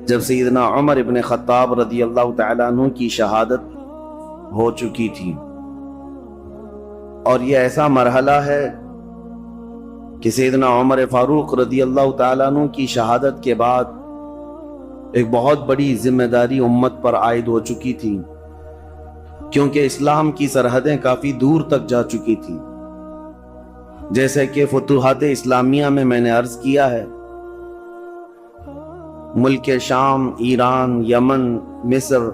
جب سیدنا عمر ابن خطاب رضی اللہ تعالیٰ عنہ کی شہادت ہو چکی تھی، اور یہ ایسا مرحلہ ہے کہ سیدنا عمر فاروق رضی اللہ تعالیٰ عنہ کی شہادت کے بعد ایک بہت بڑی ذمہ داری امت پر عائد ہو چکی تھی، کیونکہ اسلام کی سرحدیں کافی دور تک جا چکی تھی۔ جیسے کہ فتوحات اسلامیہ میں نے عرض کیا ہے، ملک شام، ایران، یمن، مصر،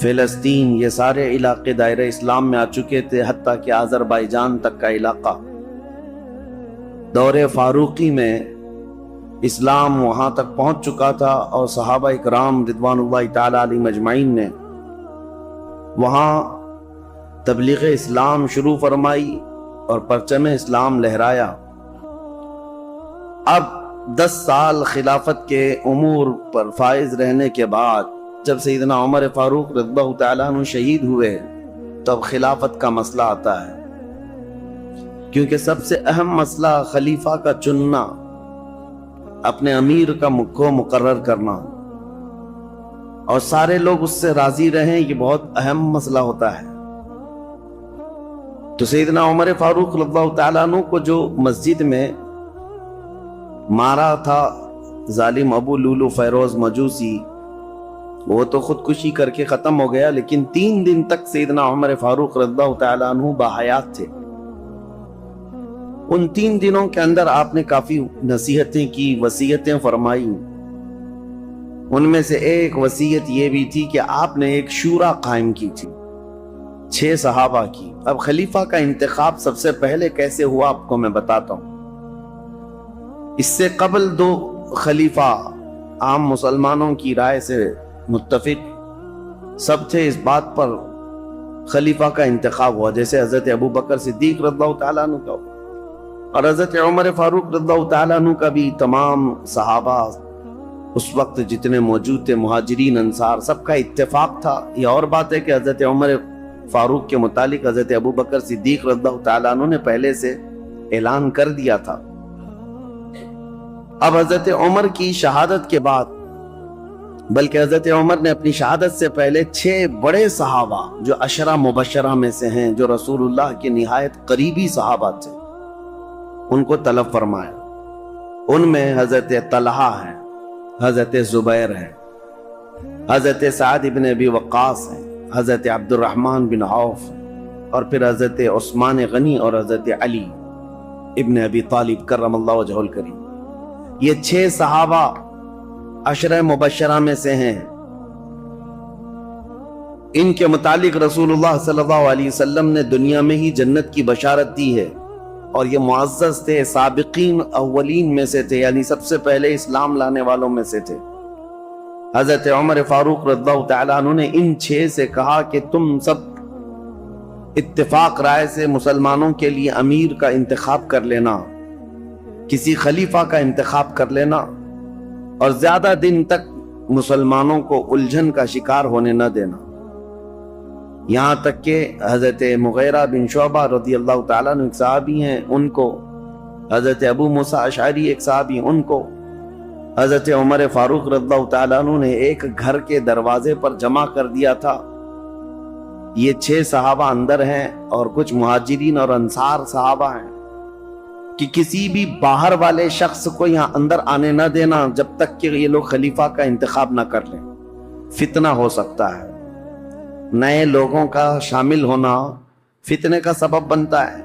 فلسطین، یہ سارے علاقے دائرہ اسلام میں آ چکے تھے، حتیٰ کہ آذربائیجان تک کا علاقہ۔ دور فاروقی میں اسلام وہاں تک پہنچ چکا تھا، اور صحابہ اکرام رضوان اللہ تعالی علیہم اجمعین نے وہاں تبلیغ اسلام شروع فرمائی اور پرچم اسلام لہرایا۔ اب 10 سال خلافت کے امور پر فائز رہنے کے بعد جب سیدنا عمر فاروق رضی اللہ تعالیٰ عنہ شہید ہوئے، تب خلافت کا مسئلہ آتا ہے، کیونکہ سب سے اہم مسئلہ خلیفہ کا چننا، اپنے امیر کو مقرر کرنا، اور سارے لوگ اس سے راضی رہیں، یہ بہت اہم مسئلہ ہوتا ہے۔ تو سیدنا عمر فاروق رضی اللہ تعالیٰ عنہ کو جو مسجد میں مارا تھا ظالم ابو لولو فیروز مجوسی، وہ تو خودکشی کر کے ختم ہو گیا، لیکن 3 دن تک سیدنا عمر فاروق رضی اللہ تعالیٰ عنہ باحیات تھے۔ ان 3 دنوں کے اندر آپ نے کافی نصیحتیں کی، وصیتیں فرمائی۔ ان میں سے ایک وصیت یہ بھی تھی کہ آپ نے ایک شورا قائم کی تھی 6 صحابہ کی۔ اب خلیفہ کا انتخاب سب سے پہلے کیسے ہوا آپ کو میں بتاتا ہوں۔ اس سے قبل 2 خلیفہ عام مسلمانوں کی رائے سے متفق سب تھے، اس بات پر خلیفہ کا انتخاب ہوا، جیسے حضرت ابو بکر صدیق رضی اللہ تعالیٰ عنہ کا اور حضرت عمر فاروق رضی اللہ تعالیٰ عنہ کا بھی۔ تمام صحابہ اس وقت جتنے موجود تھے، مہاجرین انصار، سب کا اتفاق تھا۔ یہ اور بات ہے کہ حضرت عمر فاروق کے متعلق حضرت ابو بکر صدیق رضی اللہ تعالیٰ عنہ نے پہلے سے اعلان کر دیا تھا۔ اب حضرت عمر کی شہادت کے بعد، بلکہ حضرت عمر نے اپنی شہادت سے پہلے 6 بڑے صحابہ جو 10 مبشرہ میں سے ہیں، جو رسول اللہ کے نہایت قریبی صحابہ تھے، ان کو طلب فرمایا۔ ان میں حضرت طلحہ ہے، حضرت زبیر ہے، حضرت سعد بن ابی وقاص ہیں، حضرت عبد الرحمن بن عوف، اور پھر حضرت عثمان غنی اور حضرت علی ابن ابی طالب کرم اللہ وجہہ الکریم۔ یہ 6 صحابہ 10 مبشرہ میں سے ہیں۔ ان کے متعلق رسول اللہ صلی اللہ علیہ وسلم نے دنیا میں ہی جنت کی بشارت دی ہے، اور یہ معزز تھے، سابقین اولین میں سے تھے، یعنی سب سے پہلے اسلام لانے والوں میں سے تھے۔ حضرت عمر فاروق رضی اللہ تعالیٰ عنہ نے ان 6 سے کہا کہ تم سب اتفاق رائے سے مسلمانوں کے لیے امیر کا انتخاب کر لینا، کسی خلیفہ کا انتخاب کر لینا، اور زیادہ دن تک مسلمانوں کو الجھن کا شکار ہونے نہ دینا۔ یہاں تک کہ حضرت مغیرہ بن شعبہ رضی اللہ تعالیٰ عنہ ایک صحابی ہیں، ان کو، حضرت ابو موسیٰ اشعری ایک صحابی، ان کو حضرت عمر فاروق رضی اللہ تعالیٰ عنہ نے ایک گھر کے دروازے پر جمع کر دیا تھا۔ یہ 6 صحابہ اندر ہیں، اور کچھ مہاجرین اور انصار صحابہ ہیں، کہ کسی بھی باہر والے شخص کو یہاں اندر آنے نہ دینا جب تک کہ یہ لوگ خلیفہ کا انتخاب نہ کر لیں، فتنہ ہو سکتا ہے۔ نئے لوگوں کا شامل ہونا فتنے کا سبب بنتا ہے۔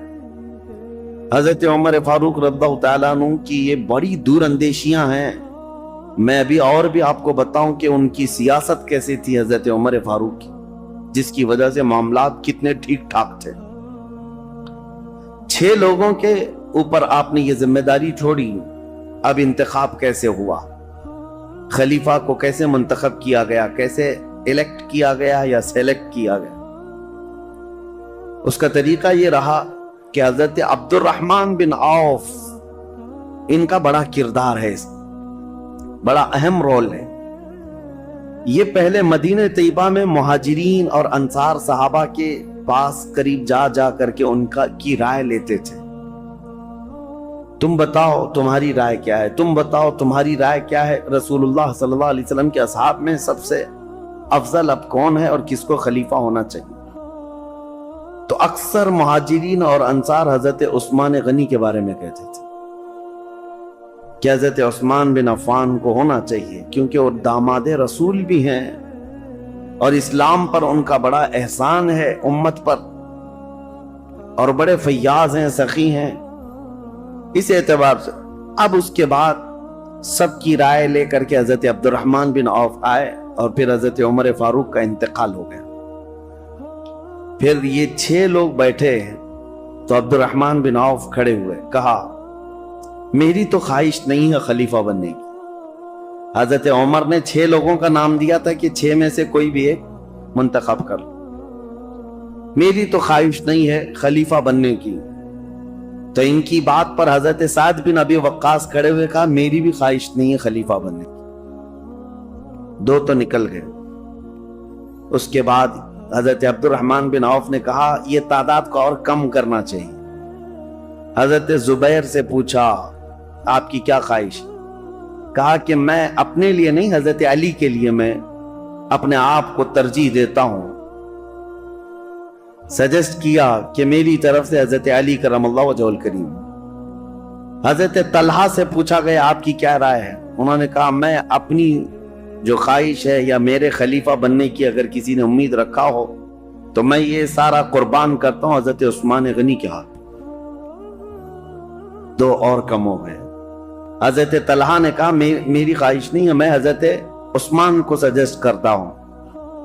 حضرت عمر فاروق رضی اللہ تعالیٰ عنہ کی یہ بڑی دور اندیشیاں ہیں۔ میں ابھی اور بھی آپ کو بتاؤں کہ ان کی سیاست کیسی تھی حضرت عمر فاروق کی، جس کی وجہ سے معاملات کتنے ٹھیک ٹھاک تھے۔ 6 لوگوں کے اوپر آپ نے یہ ذمہ داری چھوڑی۔ اب انتخاب کیسے ہوا، خلیفہ کو کیسے منتخب کیا گیا، کیسے الیکٹ کیا گیا یا سیلیکٹ کیا گیا؟ اس کا طریقہ یہ رہا کہ حضرت عبد الرحمن بن عوف، ان کا بڑا کردار ہے، بڑا اہم رول ہے۔ یہ پہلے مدینہ طیبہ میں مہاجرین اور انصار صحابہ کے پاس قریب جا کر کے ان کی رائے لیتے تھے، تم بتاؤ تمہاری رائے کیا ہے، تم بتاؤ تمہاری رائے کیا ہے، رسول اللہ صلی اللہ علیہ وسلم کے اصحاب میں سب سے افضل اب کون ہے اور کس کو خلیفہ ہونا چاہیے؟ تو اکثر مہاجرین اور انصار حضرت عثمان غنی کے بارے میں کہتے تھے کہ حضرت عثمان بن عفان کو ہونا چاہیے، کیونکہ وہ داماد رسول بھی ہیں اور اسلام پر ان کا بڑا احسان ہے امت پر، اور بڑے فیاض ہیں، سخی ہیں، اس اعتبار سے۔ اب اس کے بعد سب کی رائے لے کر کے حضرت عبد الرحمن بن عوف آئے اور پھر حضرت عمر فاروق کا انتقال ہو گیا۔ پھر یہ 6 لوگ بیٹھے تو عبد الرحمن بن عوف کھڑے ہوئے، کہا میری تو خواہش نہیں ہے خلیفہ بننے کی۔ حضرت عمر نے 6 لوگوں کا نام دیا تھا کہ 6 میں سے کوئی بھی ایک منتخب کر، میری تو خواہش نہیں ہے خلیفہ بننے کی۔ تو ان کی بات پر حضرت سعد بن ابی وقاص کھڑے ہوئے، کہا میری بھی خواہش نہیں ہے خلیفہ بننے کی۔ 2 تو نکل گئے۔ اس کے بعد حضرت عبد الرحمن بن عوف نے کہا یہ تعداد کو اور کم کرنا چاہیے۔ حضرت زبیر سے پوچھا آپ کی کیا خواہش؟ کہا کہ میں اپنے لیے نہیں، حضرت علی کے لیے میں اپنے آپ کو ترجیح دیتا ہوں۔ سجیسٹ کیا کہ میری طرف سے حضرت علی کرم اللہ وجہہ الکریم۔ حضرت طلحہ سے پوچھا گیا آپ کی کیا رائے ہے؟ انہوں نے کہا میں اپنی جو خواہش ہے یا میرے خلیفہ بننے کی اگر کسی نے امید رکھا ہو تو میں یہ سارا قربان کرتا ہوں حضرت عثمان غنی کے ہاتھ۔ 2 اور کم ہو گئے۔ حضرت طلحہ نے کہا میری خواہش نہیں ہے، میں حضرت عثمان کو سجیسٹ کرتا ہوں،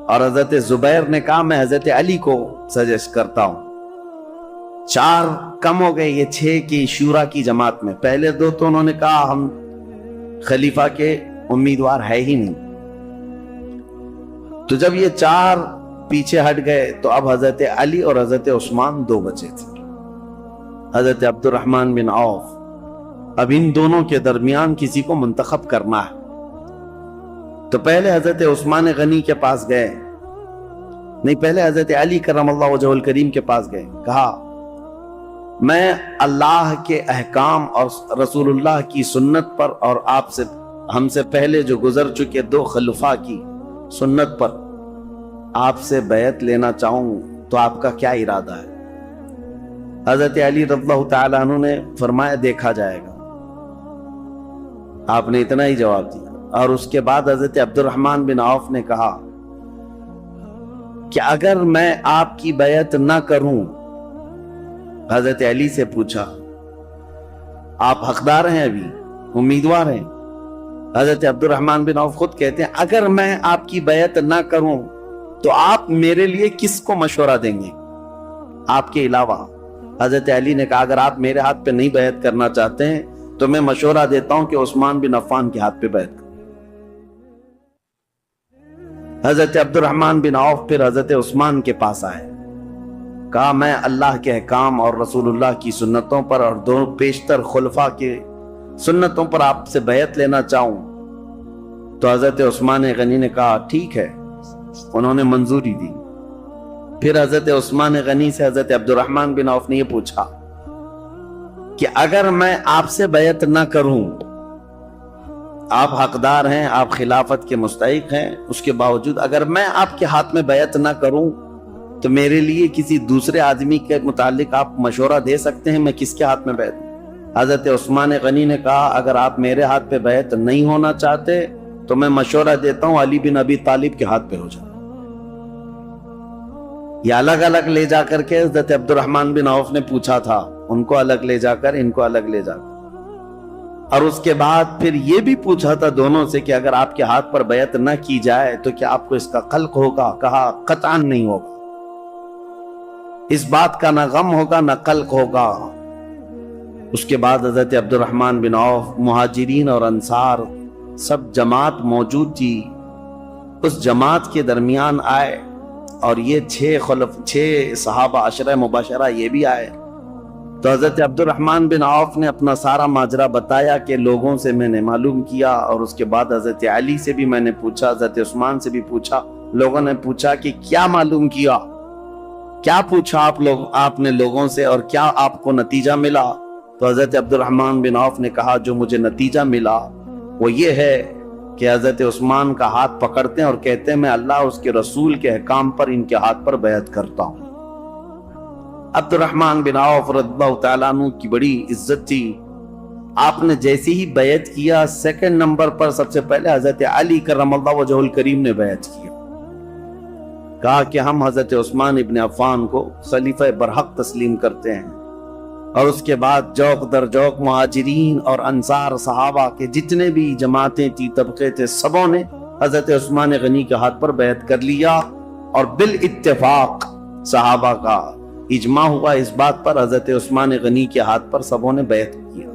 اور حضرت زبیر نے کہا میں حضرت علی کو سجیسٹ کرتا ہوں۔ 4 کم ہو گئے یہ 6 کی شورا کی جماعت میں۔ پہلے 2 تو انہوں نے کہا ہم خلیفہ کے امیدوار ہے ہی نہیں۔ تو جب یہ 4 پیچھے ہٹ گئے تو اب حضرت علی اور حضرت عثمان 2 بچے تھے، حضرت عبد الرحمن بن عوف۔ اب ان دونوں کے درمیان کسی کو منتخب کرنا ہے۔ تو پہلے حضرت عثمان غنی کے پاس گئے، نہیں پہلے حضرت علی کرم اللہ وجہہ الکریم کے پاس گئے، کہا میں اللہ کے احکام اور رسول اللہ کی سنت پر اور آپ سے ہم سے پہلے جو گزر چکے 2 خلفاء کی سنت پر آپ سے بیعت لینا چاہوں، تو آپ کا کیا ارادہ ہے؟ حضرت علی رضی اللہ تعالیٰ عنہ نے فرمایا دیکھا جائے گا۔ آپ نے اتنا ہی جواب دیا۔ اور اس کے بعد حضرت عبد الرحمن بن عوف نے کہا کہ اگر میں آپ کی بیعت نہ کروں، حضرت علی سے پوچھا آپ حقدار ہیں، ابھی امیدوار ہیں؟ حضرت عبد الرحمن بن عوف خود کہتے ہیں اگر میں آپ کی بیعت نہ کروں تو آپ میرے لیے کس کو مشورہ دیں گے آپ کے علاوہ؟ حضرت علی نے کہا اگر آپ میرے ہاتھ پہ نہیں بیعت کرنا چاہتے ہیں تو میں مشورہ دیتا ہوں کہ عثمان بن عفان کے ہاتھ پہ بیعت کریں۔ حضرت عبد الرحمن بن عوف پھر حضرت عثمان کے پاس آئے، کہا میں اللہ کے احکام اور رسول اللہ کی سنتوں پر اور 2 پیشتر خلفاء کے سنتوں پر آپ سے بیعت لینا چاہوں۔ تو حضرت عثمان غنی نے کہا ٹھیک ہے، انہوں نے منظوری دی۔ پھر حضرت عثمان غنی سے حضرت عبد الرحمن بن عوف نے یہ پوچھا کہ اگر میں آپ سے بیعت نہ کروں، آپ حقدار ہیں، آپ خلافت کے مستحق ہیں، اس کے باوجود اگر میں آپ کے ہاتھ میں بیعت نہ کروں تو میرے لیے کسی دوسرے آدمی کے متعلق آپ مشورہ دے سکتے ہیں، میں کس کے ہاتھ میں بیعت دوں؟ حضرت عثمان غنی نے کہا اگر آپ میرے ہاتھ پہ بیعت نہیں ہونا چاہتے تو میں مشورہ دیتا ہوں علی بن ابی طالب کے ہاتھ پہ ہو جائے۔ یہ الگ الگ لے جا کر کے حضرت عبد الرحمن بن عوف نے پوچھا تھا، ان کو الگ لے جا کر، ان کو الگ لے جا کر، اور اس کے بعد پھر یہ بھی پوچھا تھا دونوں سے کہ اگر آپ کے ہاتھ پر بیعت نہ کی جائے تو کیا آپ کو اس کا خلق ہوگا؟ کہا قطعاً نہیں ہوگا، اس بات کا نہ غم ہوگا نہ قلق ہوگا۔ اس کے بعد حضرت عبد الرحمن بن عوف، مہاجرین اور انصار سب جماعت موجود تھی، اس جماعت کے درمیان آئے اور یہ 6 صحابہ عشرہ مباشرہ یہ بھی آئے۔ تو حضرت عبد الرحمن بن عوف نے اپنا سارا ماجرا بتایا کہ لوگوں سے میں نے معلوم کیا، اور اس کے بعد حضرت علی سے بھی میں نے پوچھا، حضرت عثمان سے بھی پوچھا۔ لوگوں نے پوچھا کہ کیا معلوم کیا، کیا پوچھا آپ نے لوگوں سے اور کیا آپ کو نتیجہ ملا؟ تو حضرت عبد الرحمن بن عوف نے کہا جو مجھے نتیجہ ملا وہ یہ ہے کہ حضرت عثمان کا ہاتھ پکڑتے ہیں اور کہتے ہیں میں اللہ اس کے رسول کے احکام پر ان کے ہاتھ پر بیعت کرتا ہوں۔ عبد الرحمن بن عوف رضی اللہ تعالیٰ عنہ کی بڑی عزت تھی، آپ نے جیسے ہی بیعت کیا سیکنڈ نمبر پر سب سے پہلے حضرت علی کرم اللہ وجہہ الکریم نے بیعت کیا، کہا کہ ہم حضرت عثمان ابن عفان کو خلیفہ برحق تسلیم کرتے ہیں، اور اس کے بعد جوق در جوق مہاجرین اور انصار صحابہ کے جتنے بھی جماعتیں تھی طبقے تھے سبوں نے حضرت عثمان غنی کے ہاتھ پر بیعت کر لیا، اور بالاتفاق صحابہ کا اجماع ہوا اس بات پر حضرت عثمان غنی کے ہاتھ پر سبوں نے بیعت کیا۔